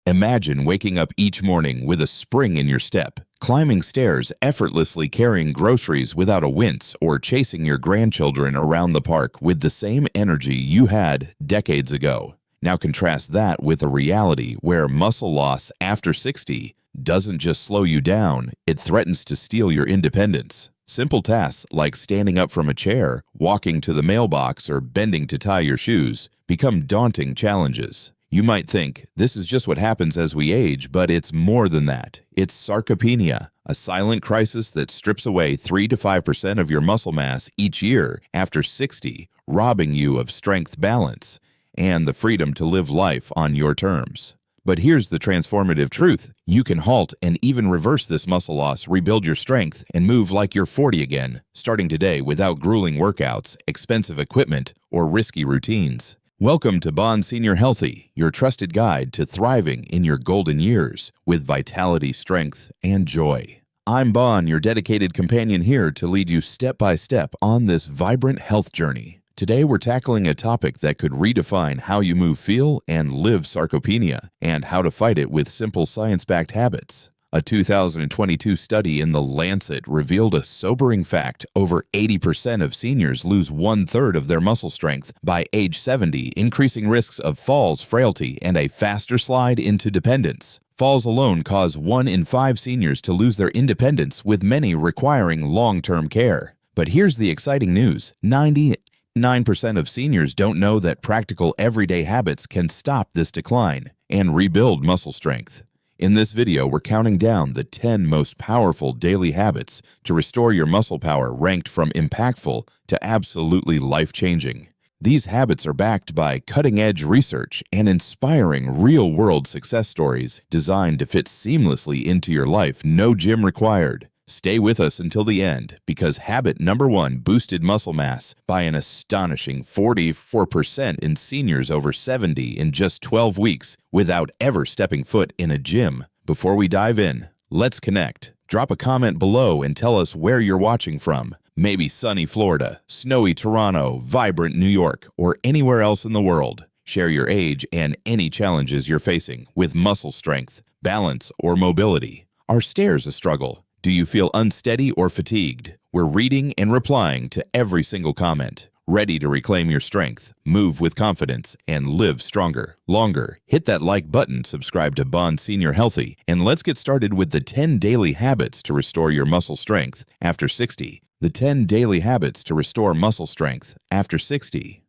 Imagine waking up each morning with a spring in your step, climbing stairs effortlessly, carrying groceries without a wince, or chasing your grandchildren around the park with the same energy you had decades ago. Now contrast that with a reality where muscle loss after 60 doesn't just slow you down, it threatens to steal your independence. Simple tasks like standing up from a chair, walking to the mailbox, or bending to tie your shoes become daunting challenges. You might think this is just what happens as we age, but it's more than that. It's sarcopenia, a silent crisis that strips away 3 to 5% of your muscle mass each year after 60, robbing you of strength, balance, and the freedom to live life on your terms. But here's the transformative truth. You can halt and even reverse this muscle loss, rebuild your strength, and move like you're 40 again, starting today without grueling workouts, expensive equipment, or risky routines. Welcome to Bond Senior Healthy, your trusted guide to thriving in your golden years with vitality, strength, and joy. I'm Bon, your dedicated companion here to lead you step by step on this vibrant health journey. Today we're tackling a topic that could redefine how you move, feel, and live sarcopenia, and how to fight it with simple science-backed habits. A 2022 study in The Lancet revealed a sobering fact: over 80% of seniors lose 1/3 of their muscle strength by age 70, increasing risks of falls, frailty, and a faster slide into dependence. Falls alone cause 1 in 5 seniors to lose their independence, with many requiring long-term care. But here's the exciting news: 99% of seniors don't know that practical everyday habits can stop this decline and rebuild muscle strength. In this video, we're counting down the 10 most powerful daily habits to restore your muscle power, ranked from impactful to absolutely life-changing. These habits are backed by cutting-edge research and inspiring real-world success stories designed to fit seamlessly into your life, no gym required. Stay with us until the end, because habit number 1 boosted muscle mass by an astonishing 44% in seniors over 70 in just 12 weeks without ever stepping foot in a gym. Before we dive in, let's connect. Drop a comment below and tell us where you're watching from. Maybe sunny Florida, snowy Toronto, vibrant New York, or anywhere else in the world. Share your age and any challenges you're facing with muscle strength, balance, or mobility. Are stairs a struggle? Do you feel unsteady or fatigued? We're reading and replying to every single comment. Ready to reclaim your strength, move with confidence, and live stronger, longer. Hit that like button, subscribe to Bond Senior Healthy, and let's get started with the 10 daily habits to restore your muscle strength after 60. The 10 daily habits to restore muscle strength after 60.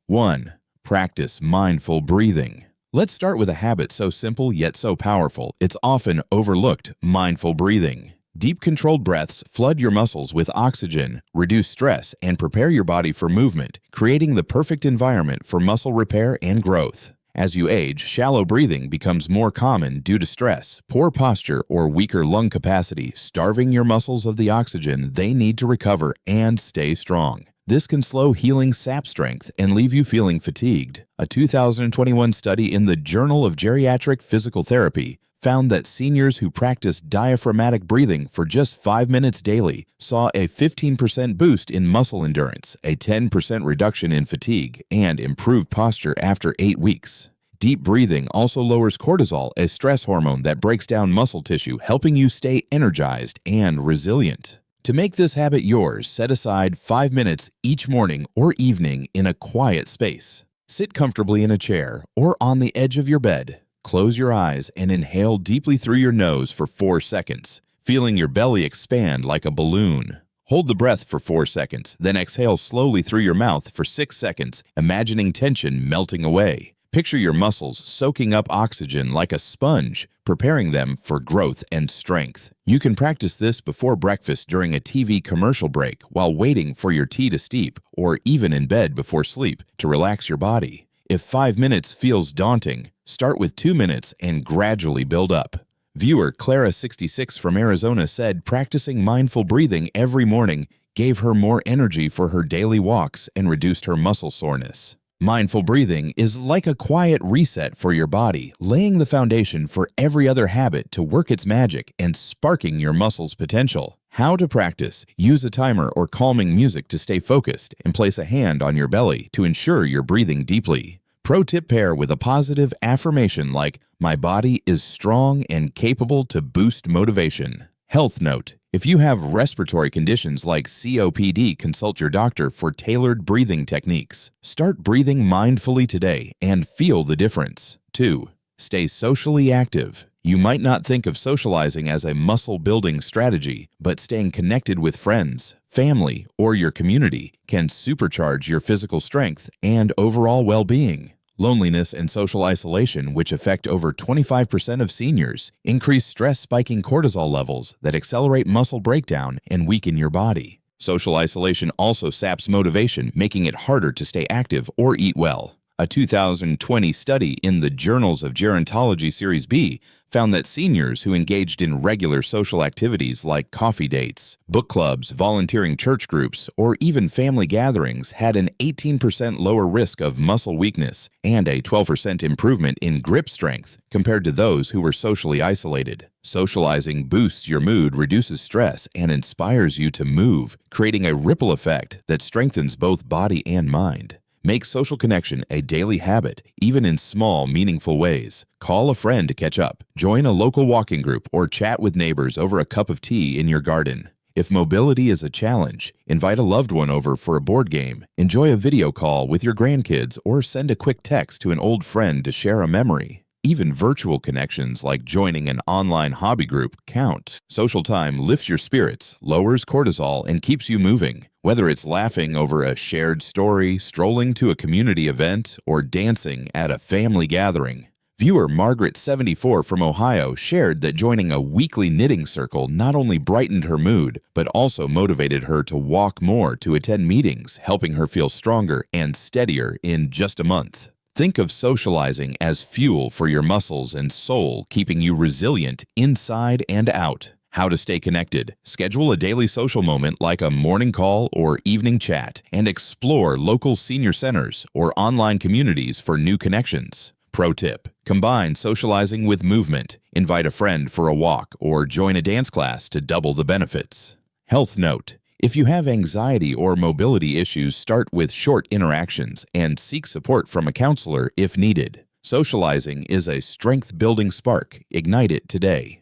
1. Practice mindful breathing. Let's start with a habit so simple yet so powerful, it's often overlooked: mindful breathing. Deep, controlled breaths flood your muscles with oxygen, reduce stress, and prepare your body for movement, creating the perfect environment for muscle repair and growth. As you age, shallow breathing becomes more common due to stress, poor posture, or weaker lung capacity, starving your muscles of the oxygen they need to recover and stay strong. This can slow healing, sap strength, and leave you feeling fatigued. A 2021 study in the Journal of Geriatric Physical Therapy found that seniors who practiced diaphragmatic breathing for just 5 minutes daily saw a 15% boost in muscle endurance, a 10% reduction in fatigue, and improved posture after 8 weeks. Deep breathing also lowers cortisol, a stress hormone that breaks down muscle tissue, helping you stay energized and resilient. To make this habit yours, set aside 5 minutes each morning or evening in a quiet space. Sit comfortably in a chair or on the edge of your bed. Close your eyes and inhale deeply through your nose for 4 seconds, feeling your belly expand like a balloon. Hold the breath for 4 seconds, then exhale slowly through your mouth for 6 seconds, imagining tension melting away. Picture your muscles soaking up oxygen like a sponge, preparing them for growth and strength. You can practice this before breakfast, during a TV commercial break, while waiting for your tea to steep, or even in bed before sleep to relax your body. If 5 minutes feels daunting, start with 2 minutes and gradually build up. Viewer Clara66 from Arizona said practicing mindful breathing every morning gave her more energy for her daily walks and reduced her muscle soreness. Mindful breathing is like a quiet reset for your body, laying the foundation for every other habit to work its magic and sparking your muscles' potential. How to practice: use a timer or calming music to stay focused, and place a hand on your belly to ensure you're breathing deeply. Pro tip: pair with a positive affirmation like, "My body is strong and capable," to boost motivation. Health note: if you have respiratory conditions like COPD, consult your doctor for tailored breathing techniques. Start breathing mindfully today and feel the difference. 2. Stay socially active. You might not think of socializing as a muscle-building strategy, but staying connected with friends, family, or your community can supercharge your physical strength and overall well-being. Loneliness and social isolation, which affect over 25% of seniors, increase stress-spiking cortisol levels that accelerate muscle breakdown and weaken your body. Social isolation also saps motivation, making it harder to stay active or eat well. A 2020 study in the Journals of Gerontology Series B found that seniors who engaged in regular social activities like coffee dates, book clubs, volunteering church groups, or even family gatherings had an 18% lower risk of muscle weakness and a 12% improvement in grip strength compared to those who were socially isolated. Socializing boosts your mood, reduces stress, and inspires you to move, creating a ripple effect that strengthens both body and mind. Make social connection a daily habit, even in small, meaningful ways. Call a friend to catch up, join a local walking group, or chat with neighbors over a cup of tea in your garden. If mobility is a challenge, invite a loved one over for a board game, enjoy a video call with your grandkids, or send a quick text to an old friend to share a memory. Even virtual connections like joining an online hobby group count. Social time lifts your spirits, lowers cortisol, and keeps you moving. Whether it's laughing over a shared story, strolling to a community event, or dancing at a family gathering. Viewer Margaret, 74, from Ohio, shared that joining a weekly knitting circle not only brightened her mood, but also motivated her to walk more to attend meetings, helping her feel stronger and steadier in just a month. Think of socializing as fuel for your muscles and soul, keeping you resilient inside and out. How to stay connected. Schedule a daily social moment like a morning call or evening chat, and explore local senior centers or online communities for new connections. Pro tip: combine socializing with movement. Invite a friend for a walk or join a dance class to double the benefits. Health note: if you have anxiety or mobility issues, start with short interactions and seek support from a counselor if needed. Socializing is a strength-building spark. Ignite it today.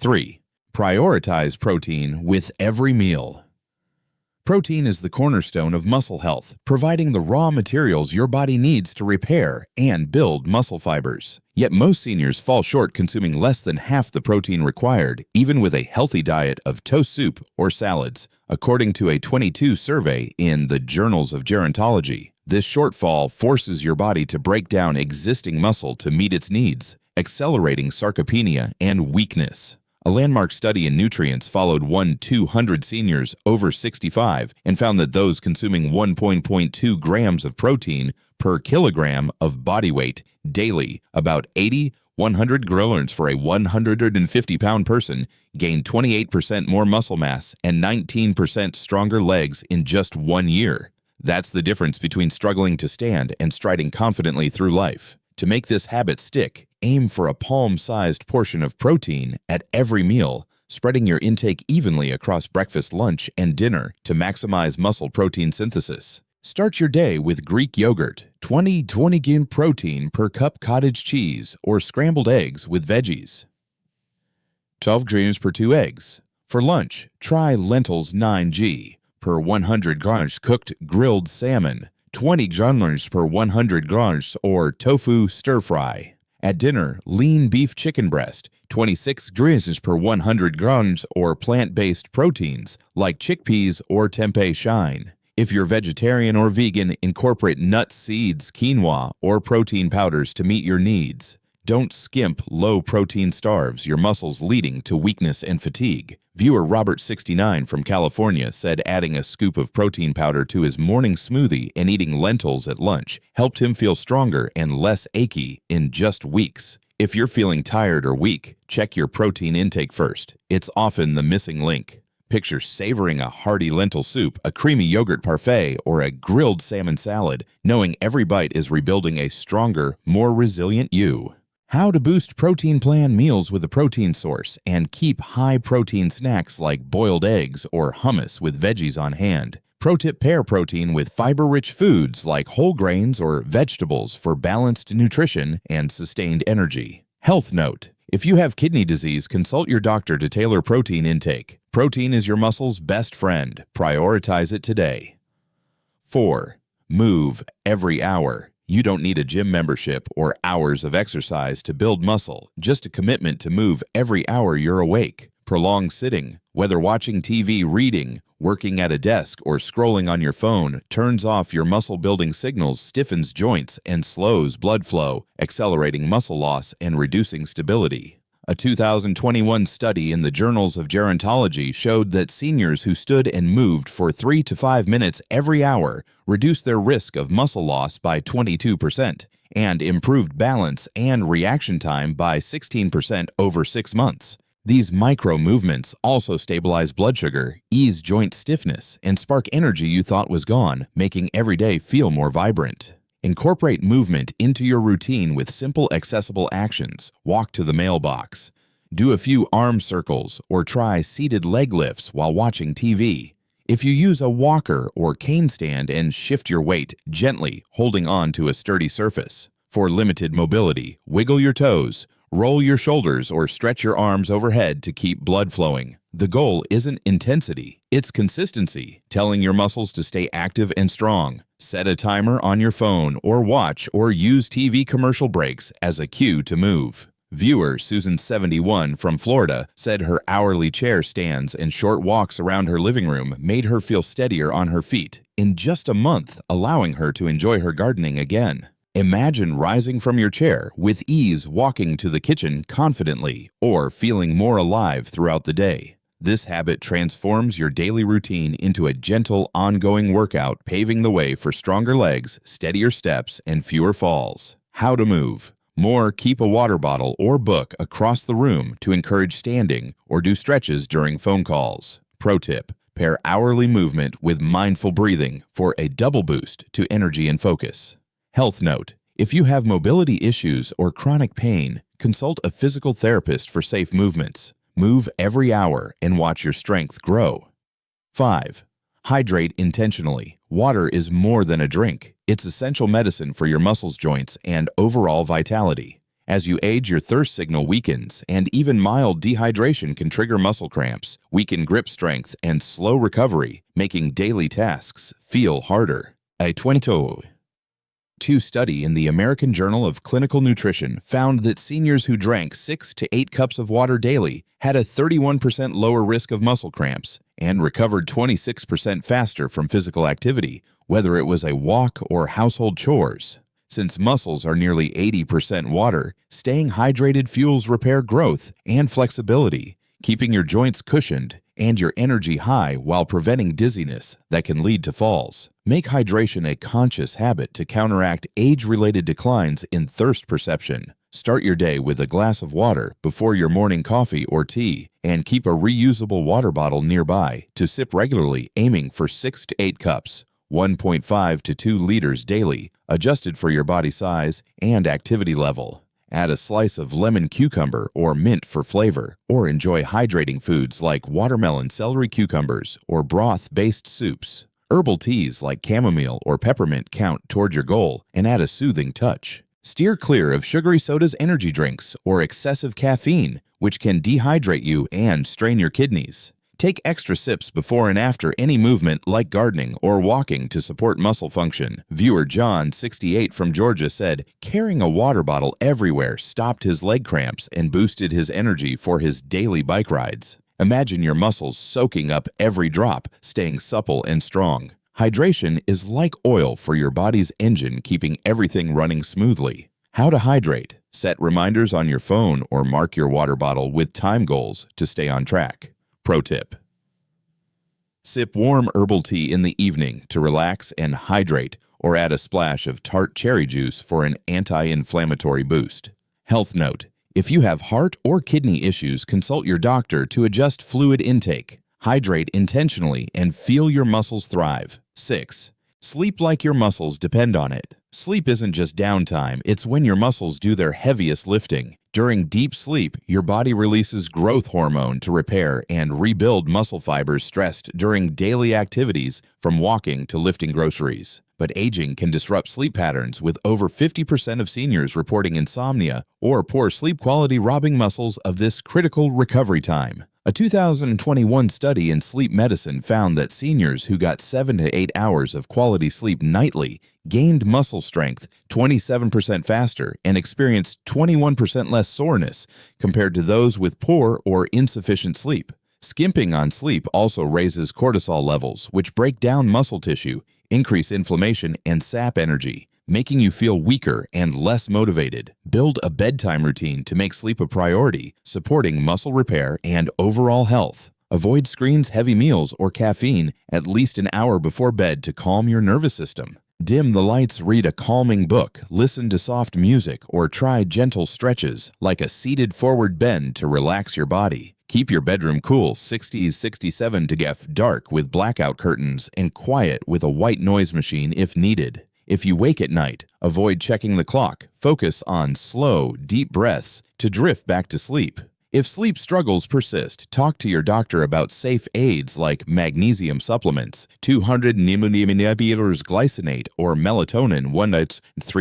3. Prioritize protein with every meal. Protein is the cornerstone of muscle health, providing the raw materials your body needs to repair and build muscle fibers. Yet most seniors fall short, consuming less than half the protein required, even with a healthy diet of toast soup or salads, according to a 2022 survey in the Journals of Gerontology. This shortfall forces your body to break down existing muscle to meet its needs, accelerating sarcopenia and weakness. A landmark study in nutrients followed 200 seniors over 65 and found that those consuming 1.2 grams of protein per kilogram of body weight daily, about 100 grams for a 150-pound person, gained 28% more muscle mass and 19% stronger legs in just 1 year. That's the difference between struggling to stand and striding confidently through life. To make this habit stick, aim for a palm-sized portion of protein at every meal, spreading your intake evenly across breakfast, lunch, and dinner to maximize muscle protein synthesis. Start your day with Greek yogurt, 20 g protein per cup cottage cheese, or scrambled eggs with veggies. 12 grams per 2 eggs. For lunch, try lentils 9 g per 100 grams cooked grilled salmon, 20 grams per 100 grams, or tofu stir-fry. At dinner, lean beef chicken breast, 26 grams per 100 grams, or plant-based proteins like chickpeas or tempeh shine. If you're vegetarian or vegan, incorporate nuts, seeds, quinoa, or protein powders to meet your needs. Don't skimp low-protein starves your muscles, leading to weakness and fatigue. Viewer Robert, 69, from California, said adding a scoop of protein powder to his morning smoothie and eating lentils at lunch helped him feel stronger and less achy in just weeks. If you're feeling tired or weak, check your protein intake first. It's often the missing link. Picture savoring a hearty lentil soup, a creamy yogurt parfait, or a grilled salmon salad, knowing every bite is rebuilding a stronger, more resilient you. How to boost protein: plan meals with a protein source and keep high-protein snacks like boiled eggs or hummus with veggies on hand. Pro tip: pair protein with fiber-rich foods like whole grains or vegetables for balanced nutrition and sustained energy. Health note: if you have kidney disease, consult your doctor to tailor protein intake. Protein is your muscle's best friend. Prioritize it today. 4. Move every hour. You don't need a gym membership or hours of exercise to build muscle, just a commitment to move every hour you're awake. Prolonged sitting, whether watching TV, reading, working at a desk, or scrolling on your phone, turns off your muscle-building signals, stiffens joints, and slows blood flow, accelerating muscle loss and reducing stability. A 2021 study in the Journals of Gerontology showed that seniors who stood and moved for 3 to 5 minutes every hour reduced their risk of muscle loss by 22% and improved balance and reaction time by 16% over 6 months. These micro movements also stabilize blood sugar, ease joint stiffness, and spark energy you thought was gone, making every day feel more vibrant. Incorporate movement into your routine with simple, accessible actions. Walk to the mailbox. Do a few arm circles or try seated leg lifts while watching TV. If you use a walker or cane stand and shift your weight gently, holding on to a sturdy surface. For limited mobility, wiggle your toes, roll your shoulders, or stretch your arms overhead to keep blood flowing. The goal isn't intensity, it's consistency, telling your muscles to stay active and strong. Set a timer on your phone or watch or use TV commercial breaks as a cue to move. Viewer Susan 71 from Florida said her hourly chair stands and short walks around her living room made her feel steadier on her feet in just a month, allowing her to enjoy her gardening again. Imagine rising from your chair with ease, walking to the kitchen confidently, or feeling more alive throughout the day. This habit transforms your daily routine into a gentle, ongoing workout, paving the way for stronger legs, steadier steps, and fewer falls. How to move. More, keep a water bottle or book across the room to encourage standing or do stretches during phone calls. Pro tip: pair hourly movement with mindful breathing for a double boost to energy and focus. Health note: if you have mobility issues or chronic pain, consult a physical therapist for safe movements. Move every hour and watch your strength grow. 5. Hydrate intentionally. Water is more than a drink. It's essential medicine for your muscles, joints, and overall vitality. As you age, your thirst signal weakens, and even mild dehydration can trigger muscle cramps, weaken grip strength, and slow recovery, making daily tasks feel harder. A 2022 study in the American Journal of Clinical Nutrition found that seniors who drank 6 to 8 cups of water daily had a 31% lower risk of muscle cramps and recovered 26% faster from physical activity, whether it was a walk or household chores. Since muscles are nearly 80% water, staying hydrated fuels repair growth and flexibility, keeping your joints cushioned and your energy high while preventing dizziness that can lead to falls. Make hydration a conscious habit to counteract age-related declines in thirst perception. Start your day with a glass of water before your morning coffee or tea, and keep a reusable water bottle nearby to sip regularly, aiming for 6 to 8 cups, 1.5 to 2 liters daily, adjusted for your body size and activity level. Add a slice of lemon cucumber or mint for flavor, or enjoy hydrating foods like watermelon, celery, cucumbers, or broth-based soups. Herbal teas like chamomile or peppermint count toward your goal and add a soothing touch. Steer clear of sugary sodas, energy drinks, or excessive caffeine, which can dehydrate you and strain your kidneys. Take extra sips before and after any movement like gardening or walking to support muscle function. Viewer John 68 from Georgia said, carrying a water bottle everywhere stopped his leg cramps and boosted his energy for his daily bike rides. Imagine your muscles soaking up every drop, staying supple and strong. Hydration is like oil for your body's engine, keeping everything running smoothly. How to hydrate. Set reminders on your phone or mark your water bottle with time goals to stay on track. Pro tip: sip warm herbal tea in the evening to relax and hydrate, or add a splash of tart cherry juice for an anti-inflammatory boost. Health note: if you have heart or kidney issues, consult your doctor to adjust fluid intake. Hydrate intentionally and feel your muscles thrive. 6. Sleep like your muscles depend on it. Sleep isn't just downtime, it's when your muscles do their heaviest lifting. During deep sleep, your body releases growth hormone to repair and rebuild muscle fibers stressed during daily activities, from walking to lifting groceries. But aging can disrupt sleep patterns, with over 50% of seniors reporting insomnia or poor sleep quality, robbing muscles of this critical recovery time. A 2021 study in sleep medicine found that seniors who got 7 to 8 hours of quality sleep nightly gained muscle strength 27% faster and experienced 21% less soreness compared to those with poor or insufficient sleep. Skimping on sleep also raises cortisol levels, which break down muscle tissue, increase inflammation, and sap energy, making you feel weaker and less motivated. Build a bedtime routine to make sleep a priority, supporting muscle repair and overall health. Avoid screens, heavy meals, or caffeine at least an hour before bed to calm your nervous system. Dim the lights, read a calming book, listen to soft music, or try gentle stretches like a seated forward bend to relax your body. Keep your bedroom cool, 60-67 degrees dark with blackout curtains, and quiet with a white noise machine if needed. If you wake at night, avoid checking the clock. Focus on slow, deep breaths to drift back to sleep. If sleep struggles persist, talk to your doctor about safe aids like magnesium supplements, 200 nimodimidine glycinate, or melatonin 1.3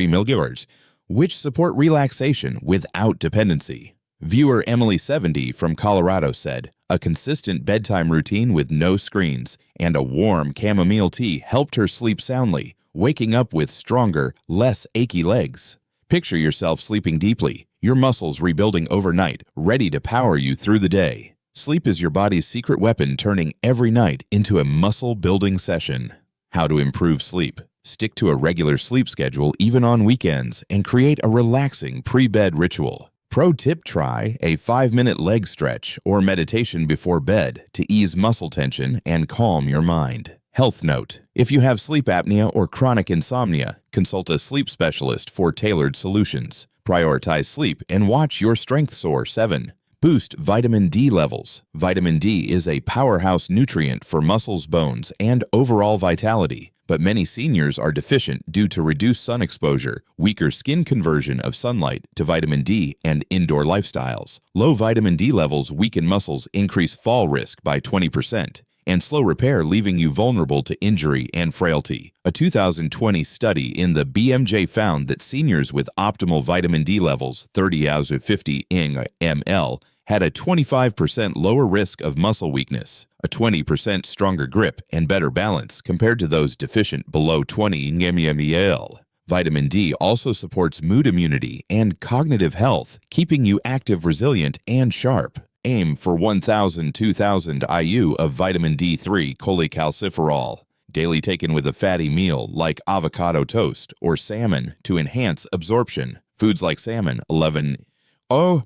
mg, which support relaxation without dependency. Viewer Emily70 from Colorado said, "A consistent bedtime routine with no screens and a warm chamomile tea helped her sleep soundly, waking up with stronger, less achy legs." Picture yourself sleeping deeply, your muscles rebuilding overnight, ready to power you through the day. Sleep is your body's secret weapon, turning every night into a muscle-building session. How to improve sleep. Stick to a regular sleep schedule even on weekends and create a relaxing pre-bed ritual. Pro tip: try a 5-minute leg stretch or meditation before bed to ease muscle tension and calm your mind. Health note: if you have sleep apnea or chronic insomnia, consult a sleep specialist for tailored solutions. Prioritize sleep and watch your strength soar. 7. Boost vitamin D levels. Vitamin D is a powerhouse nutrient for muscles, bones, and overall vitality. But many seniors are deficient due to reduced sun exposure, weaker skin conversion of sunlight to vitamin D, and indoor lifestyles. Low vitamin D levels weaken muscles, increase fall risk by 20%, and slow repair, leaving you vulnerable to injury and frailty. A 2020 study in the BMJ found that seniors with optimal vitamin D levels, 30 out of 50 ml, had a 25% lower risk of muscle weakness, a 20% stronger grip, and better balance compared to those deficient below 20 ml. Vitamin D also supports mood, immunity, and cognitive health, keeping you active, resilient, and sharp. Aim for 1,000–2,000 IU of vitamin D3 cholecalciferol, daily taken with a fatty meal like avocado toast or salmon to enhance absorption. Foods like salmon, 11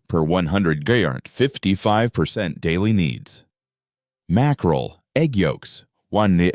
per 100 grams, 55% daily needs. Mackerel, egg yolks, 1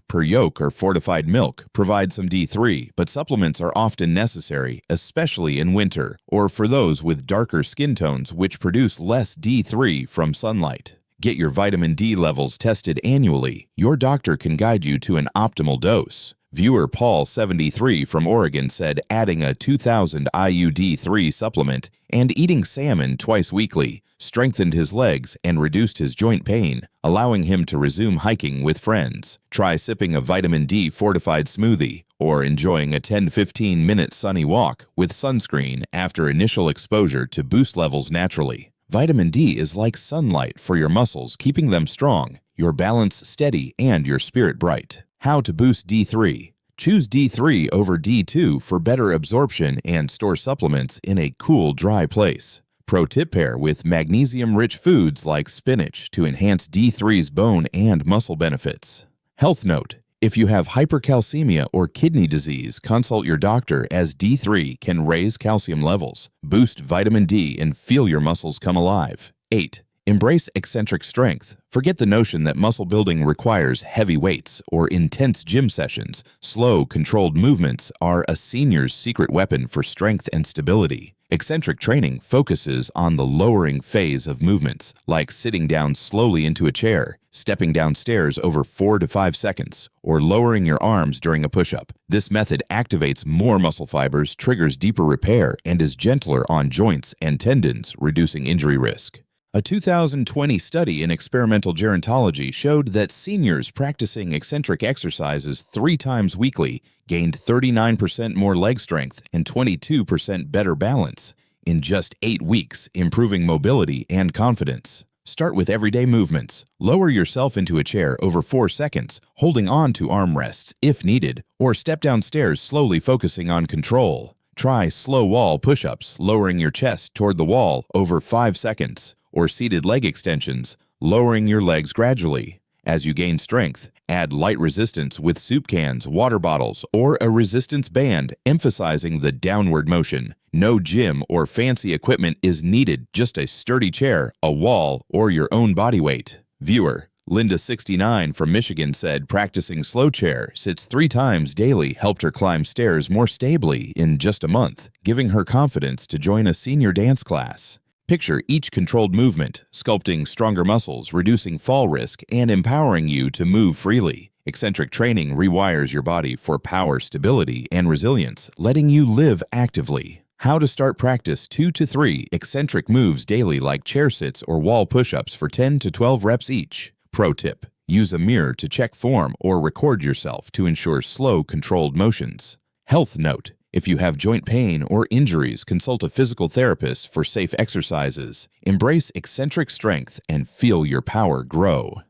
per yolk or fortified milk, provide some D3, but supplements are often necessary, especially in winter, or for those with darker skin tones which produce less D3 from sunlight. Get your vitamin D levels tested annually. Your doctor can guide you to an optimal dose. Viewer Paul73 from Oregon said adding a 2,000 IU D3 supplement and eating salmon twice weekly strengthened his legs and reduced his joint pain, allowing him to resume hiking with friends. Try sipping a vitamin D fortified smoothie or enjoying a 10–15 minute sunny walk with sunscreen after initial exposure to boost levels naturally. Vitamin D is like sunlight for your muscles, keeping them strong, your balance steady, and your spirit bright. How to boost D3. Choose D3 over D2 for better absorption and store supplements in a cool, dry place. Pro tip: pair with magnesium-rich foods like spinach to enhance D3's bone and muscle benefits. Health note: if you have hypercalcemia or kidney disease, consult your doctor, as D3 can raise calcium levels, boost vitamin D, and feel your muscles come alive. 8. Embrace eccentric strength. Forget the notion that muscle building requires heavy weights or intense gym sessions. Slow, controlled movements are a senior's secret weapon for strength and stability. Eccentric training focuses on the lowering phase of movements, like sitting down slowly into a chair, stepping downstairs over 4 to 5 seconds, or lowering your arms during a push-up. This method activates more muscle fibers, triggers deeper repair, and is gentler on joints and tendons, reducing injury risk. A 2020 study in experimental gerontology showed that seniors practicing eccentric exercises 3 times weekly gained 39% more leg strength and 22% better balance in just 8 weeks, improving mobility and confidence. Start with everyday movements. Lower yourself into a chair over 4 seconds, holding on to armrests if needed, or step downstairs slowly, focusing on control. Try slow wall push-ups, lowering your chest toward the wall over 5 seconds, or seated leg extensions, lowering your legs gradually. As you gain strength, add light resistance with soup cans, water bottles, or a resistance band, emphasizing the downward motion. No gym or fancy equipment is needed, just a sturdy chair, a wall, or your own body weight. Viewer Linda, 69, from Michigan said practicing slow chair sits 3 times daily helped her climb stairs more stably in just a month, giving her confidence to join a senior dance class. Picture each controlled movement, sculpting stronger muscles, reducing fall risk, and empowering you to move freely. Eccentric training rewires your body for power, stability, and resilience, letting you live actively. How to start: practice 2 to 3 eccentric moves daily, like chair sits or wall push-ups for 10 to 12 reps each. Pro tip: use a mirror to check form or record yourself to ensure slow, controlled motions. Health note: if you have joint pain or injuries, consult a physical therapist for safe exercises. Embrace eccentric strength and feel your power grow.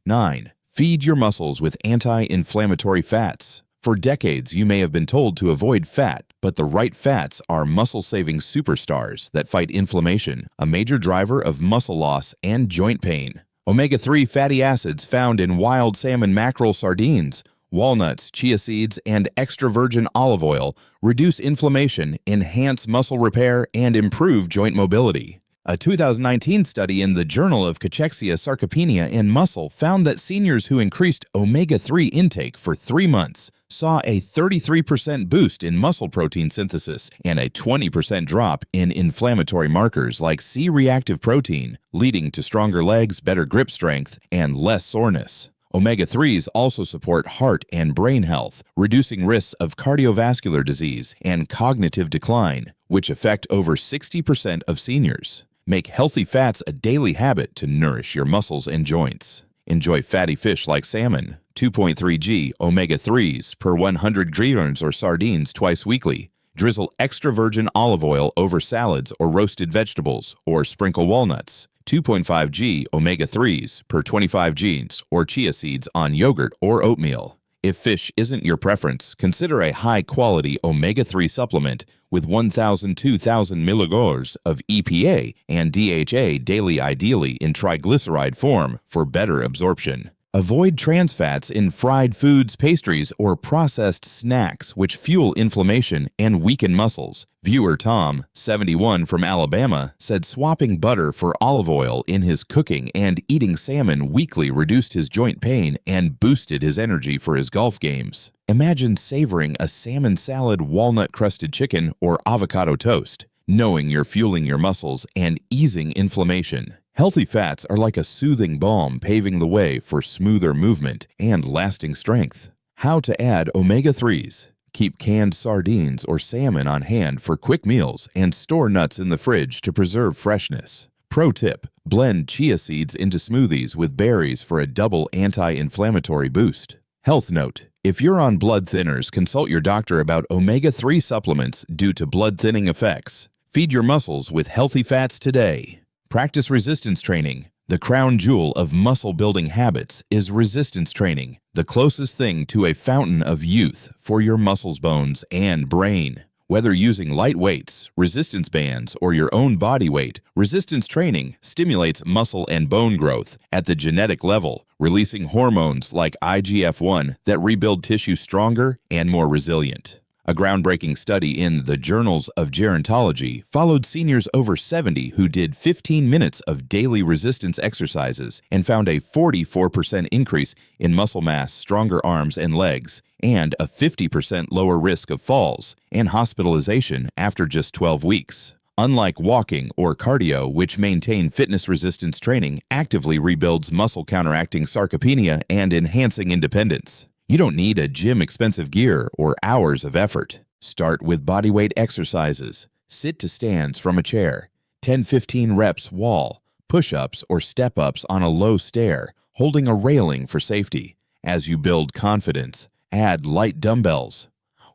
9. Feed your muscles with anti-inflammatory fats. For decades, you may have been told to avoid fat, but the right fats are muscle-saving superstars that fight inflammation, a major driver of muscle loss and joint pain. Omega-3 fatty acids found in wild salmon, mackerel, sardines, walnuts, chia seeds, and extra virgin olive oil reduce inflammation, enhance muscle repair, and improve joint mobility. A 2019 study in the Journal of Cachexia, Sarcopenia, and Muscle found that seniors who increased omega-3 intake for 3 months saw a 33% boost in muscle protein synthesis and a 20% drop in inflammatory markers like C-reactive protein, leading to stronger legs, better grip strength, and less soreness. Omega-3s also support heart and brain health, reducing risks of cardiovascular disease and cognitive decline, which affect over 60% of seniors. Make healthy fats a daily habit to nourish your muscles and joints. Enjoy fatty fish like salmon, 2.3 g omega-3s per 100 grams, or sardines twice weekly. Drizzle extra virgin olive oil over salads or roasted vegetables, or sprinkle walnuts, 2.5 g omega-3s per 25 g's, or chia seeds on yogurt or oatmeal. If fish isn't your preference, consider a high-quality omega-3 supplement with 1,000–2,000 milligauss of EPA and DHA daily, ideally in triglyceride form for better absorption. Avoid trans fats in fried foods, pastries, or processed snacks, which fuel inflammation and weaken muscles. Viewer Tom, 71, from Alabama, said swapping butter for olive oil in his cooking and eating salmon weekly reduced his joint pain and boosted his energy for his golf games. Imagine savoring a salmon salad, walnut-crusted chicken, or avocado toast, knowing you're fueling your muscles and easing inflammation. Healthy fats are like a soothing balm, paving the way for smoother movement and lasting strength. How to add omega-3s. Keep canned sardines or salmon on hand for quick meals and store nuts in the fridge to preserve freshness. Pro tip: blend chia seeds into smoothies with berries for a double anti-inflammatory boost. Health note: if you're on blood thinners, consult your doctor about omega-3 supplements due to blood thinning effects. Feed your muscles with healthy fats today. Practice resistance training. The crown jewel of muscle-building habits is resistance training, the closest thing to a fountain of youth for your muscles, bones, and brain. Whether using light weights, resistance bands, or your own body weight, resistance training stimulates muscle and bone growth at the genetic level, releasing hormones like IGF-1 that rebuild tissue stronger and more resilient. A groundbreaking study in the Journals of Gerontology followed seniors over 70 who did 15 minutes of daily resistance exercises and found a 44% increase in muscle mass, stronger arms and legs, and a 50% lower risk of falls and hospitalization after just 12 weeks. Unlike walking or cardio, which maintain fitness resistance training actively rebuilds muscle counteracting sarcopenia and enhancing independence. You don't need a gym expensive gear or hours of effort. Start with bodyweight exercises. Sit to stands from a chair, 10-15 reps wall, push-ups or step-ups on a low stair, holding a railing for safety. As you build confidence, add light dumbbells.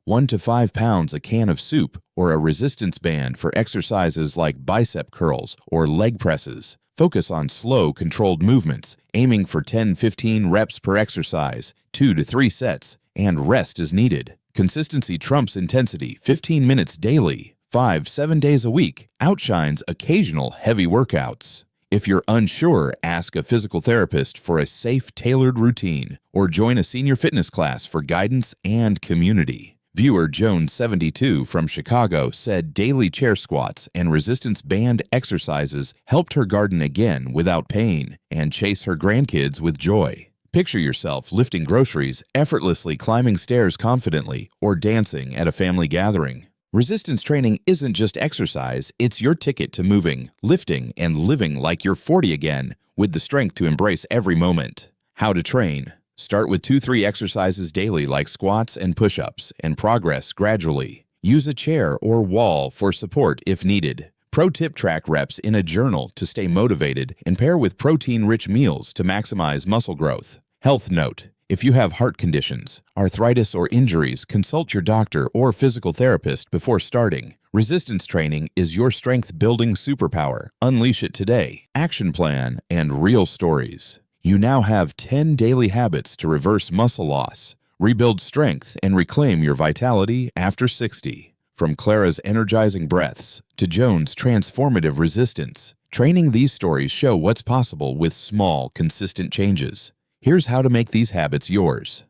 1 to 5 pounds a can of soup or a resistance band for exercises like bicep curls or leg presses. Focus on slow, controlled movements, aiming for 10-15 reps per exercise, 2 to 3 sets, and rest as needed. Consistency trumps intensity. 15 minutes daily, 5-7 days a week, outshines occasional heavy workouts. If you're unsure, ask a physical therapist for a safe, tailored routine, or join a senior fitness class for guidance and community. Viewer Jones72 from Chicago said daily chair squats and resistance band exercises helped her garden again without pain and chase her grandkids with joy. Picture yourself lifting groceries, effortlessly climbing stairs confidently, or dancing at a family gathering. Resistance training isn't just exercise, it's your ticket to moving, lifting, and living like you're 40 again, with the strength to embrace every moment. How to train. Start with 2-3 exercises daily like squats and push-ups, and progress gradually. Use a chair or wall for support if needed. Pro tip: track reps in a journal to stay motivated and pair with protein-rich meals to maximize muscle growth. Health note: if you have heart conditions, arthritis, or injuries, consult your doctor or physical therapist before starting. Resistance training is your strength-building superpower. Unleash it today. Action plan and real stories. You now have 10 daily habits to reverse muscle loss, rebuild strength, and reclaim your vitality after 60. From Clara's energizing breaths to Joan's transformative resistance, training these stories show what's possible with small, consistent changes. Here's how to make these habits yours.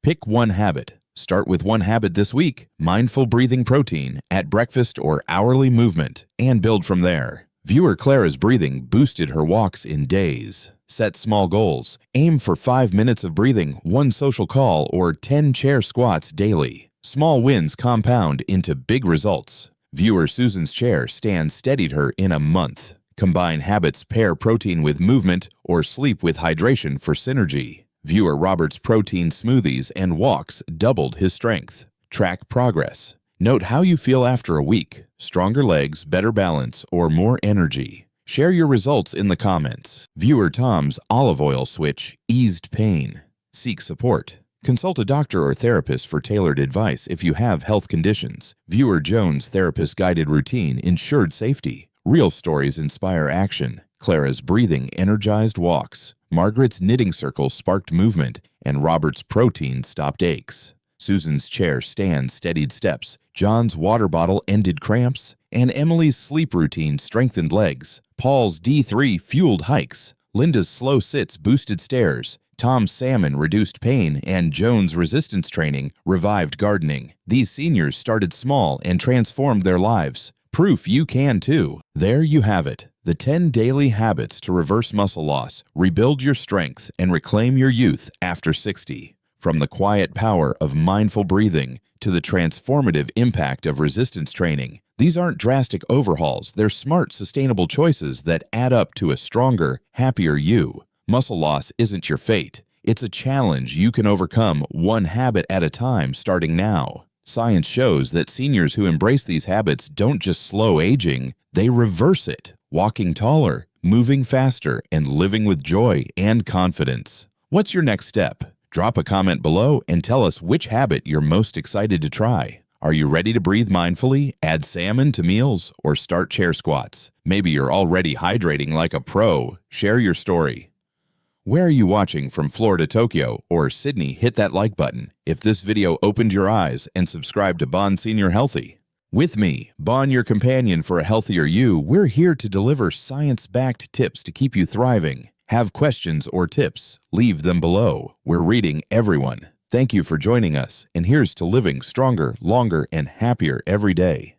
Pick one habit. Start with one habit this week, mindful breathing protein at breakfast or hourly movement, and build from there. Viewer Clara's breathing boosted her walks in days. Set small goals. Aim for 5 minutes of breathing, 1 social call, or 10 chair squats daily. Small wins compound into big results. Viewer Susan's chair stand steadied her in a month. Combine habits, pair protein with movement, or sleep with hydration for synergy. Viewer Robert's protein smoothies and walks doubled his strength. Track progress. Note how you feel after a week. Stronger legs, better balance, or more energy. Share your results in the comments. Viewer Tom's olive oil switch eased pain. Seek support. Consult a doctor or therapist for tailored advice if you have health conditions. Viewer Jones' therapist-guided routine ensured safety. Real stories inspire action. Clara's breathing energized walks. Margaret's knitting circle sparked movement, and Robert's protein stopped aches. Susan's chair stand steadied steps. John's water bottle ended cramps, and Emily's sleep routine strengthened legs. Paul's D3 fueled hikes. Linda's slow sits boosted stairs. Tom's salmon reduced pain, and Joan's resistance training revived gardening. These seniors started small and transformed their lives. Proof you can too. There you have it. The 10 daily habits to reverse muscle loss, rebuild your strength, and reclaim your youth after 60. From the quiet power of mindful breathing to the transformative impact of resistance training, these aren't drastic overhauls. They're smart, sustainable choices that add up to a stronger, happier you. Muscle loss isn't your fate. It's a challenge you can overcome one habit at a time starting now. Science shows that seniors who embrace these habits don't just slow aging, they reverse it, walking taller, moving faster, and living with joy and confidence. What's your next step? Drop a comment below and tell us which habit you're most excited to try. Are you ready to breathe mindfully, add salmon to meals, or start chair squats? Maybe you're already hydrating like a pro. Share your story. Where are you watching from Florida, Tokyo, or Sydney? Hit that like button if this video opened your eyes, and subscribe to Bond Senior Healthy. With me, Bond, your companion for a healthier you, we're here to deliver science-backed tips to keep you thriving. Have questions or tips? Leave them below. We're reading everyone. Thank you for joining us, and here's to living stronger, longer, and happier every day.